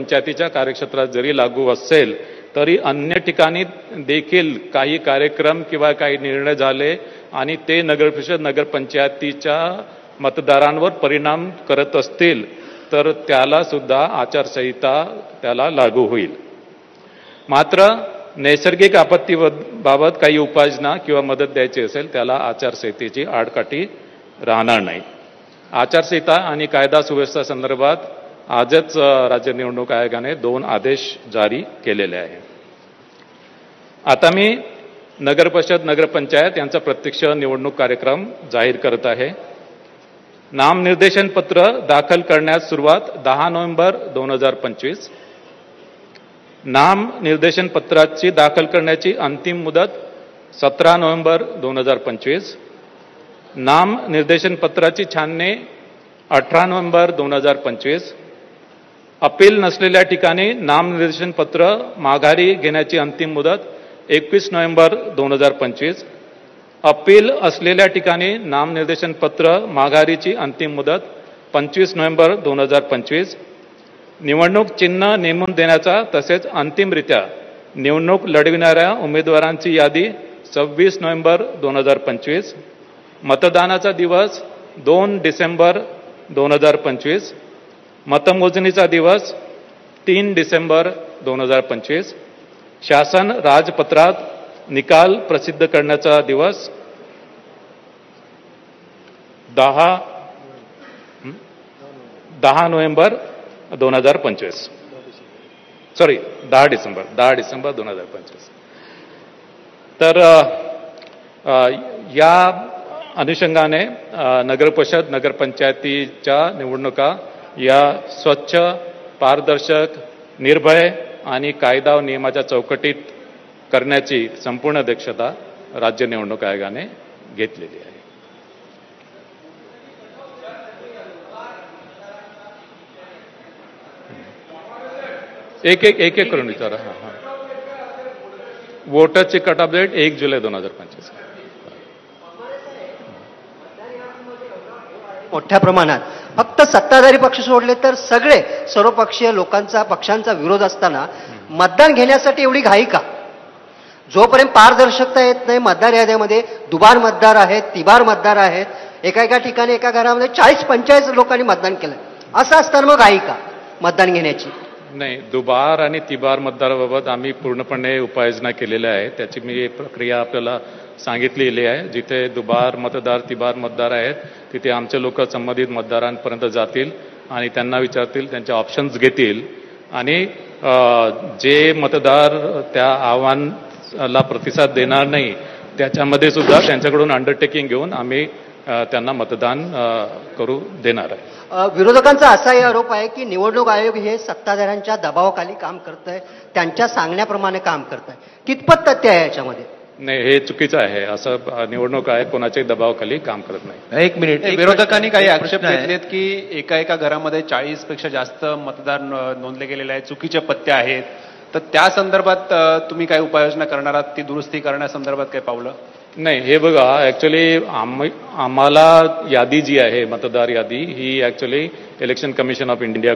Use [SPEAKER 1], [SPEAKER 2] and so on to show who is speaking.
[SPEAKER 1] पंचायतीच्या कार्यक्षेत्रात जरी लागू असेल तरी अन्य ठिकाणी देखील काही कार्यक्रम किंवा काही निर्णय झाले आणि ते नगरपरिषद नगरपंचायतीच्या मतदारांवर परिणाम करत असतील तर त्याला सुद्धा आचारसंहिता त्याला लागू होईल. मात्र नैसर्गिक आपत्तीबाबत काही उपाययोजना किंवा मदत द्यायची असेल त्याला आचारसंहितेची आडकाठी राहणार नाही. आचारसंहिता आणि कायदा सुव्यवस्था संदर्भात आजच राज्य निवडणूक आयोगाने 2 आदेश जारी केलेले आहे. आता मी नगरपरिषद नगरपंचायत यांचा प्रत्यक्ष निवडणूक कार्यक्रम जाहीर करत आहे. नामनिर्देशन पत्र दाखल करण्यास सुरुवात 10 नोव्हेंबर 2025. नामनिर्देशन पत्राची दाखल करण्याची अंतिम मुदत 17 नोव्हेंबर 2025. नामनिर्देशन पत्राची छाननी 18 नोव्हेंबर 2025. अपील नसलेल्या ठिकाणी नामनिर्देशन पत्र माघारी घेण्याची अंतिम मुदत 21 नोव्हेंबर 2025. अपील असलेल्या ठिकाणी नामनिर्देशन पत्र माघारीची अंतिम मुदत 25 नोव्हेंबर 2025. निवडणूक चिन्ह नेमून देण्याचा तसेच अंतिमरित्या निवडणूक लढविणाऱ्या उमेदवारांची यादी 26 नोव्हेंबर 2025. मतदानाचा दिवस 2 डिसेंबर 2025. मतमोजणीचा दिवस 3 डिसेंबर 2025. शासन राजपत्रात निकाल प्रसिद्ध करण्याचा दिवस 10 नोव्हेंबर 2025. सॉरी 10 डिसेंबर 2025. तर या अनुषंगाने नगरपरिषद नगरपंचायतीच्या निवडणुका या स्वच्छ, पारदर्शक, निर्भय आणि कायदा व नियमाच्या चौकटीत करण्याची संपूर्ण दक्षता राज्य निवडणूक आयोगाने घेतलेली आहे. एक करून विचारा. वोटरची कट ऑफ डेट 1 जुलै 2025.
[SPEAKER 2] मोठ्या प्रमाणात फक्त सत्ताधारी पक्ष सोडले तर सगळे सर्वपक्षीय पक्षांचा विरोध असताना मतदान घेण्यासाठी एवढी घाई का? जोपर्यंत पारदर्शकता येत नाही, मतदार याद्यामध्ये दुबार मतदार आहेत, तिबार मतदार आहेत, एका ठिकाणी एका घरामध्ये 40-45 लोकांनी मतदान केलं, असं असताना मग घाई का मतदान घेण्याची?
[SPEAKER 1] नाही, दुबार आणि तिबार मतदाराबाबत आम्ही पूर्णपणे उपाययोजना केलेल्या आहे. त्याची मी प्रक्रिया आपल्याला सांगितलेली आहे. जिथे दुबार मतदार तिबार मतदार आहेत तिथे आमचे लोक संबंधित मतदारांपर्यंत जातील आणि त्यांना विचारतील, त्यांचे ऑप्शन्स घेतील आणि जे मतदार त्या आव्हानाला प्रतिसाद देणार नाही त्याच्यामध्ये सुद्धा त्यांच्याकडून अंडरटेकिंग घेऊन आम्ही त्यांना मतदान करू देणार आहे.
[SPEAKER 2] विरोधकांचा असाही आरोप आहे की निवडणूक आयोग हे सत्ताधाऱ्यांच्या दबावाखाली काम करत आहे, त्यांच्या सांगण्याप्रमाणे काम करत आहे. कितपत तथ्य आहे याच्यामध्ये?
[SPEAKER 1] नाही, हे चुकीचं आहे. असं निवडणूक आयोग कोणाच्याही दबावाखाली काम करत नाही.
[SPEAKER 3] एक मिनिट. विरोधकांनी काही आक्षेप घेतलेत की एका घरामध्ये 40 पेक्षा जास्त मतदार नोंदले गेलेले आहेत, चुकीचे पत्ते आहेत, तर त्या संदर्भात तुम्ही काय उपाययोजना करणार आहात? ती दुरुस्ती करण्यासंदर्भात काय पावलं?
[SPEAKER 1] नाही, हे बघा, ऍक्च्युली आम्हाला यादी जी आहे मतदार यादी ही actually election commission of India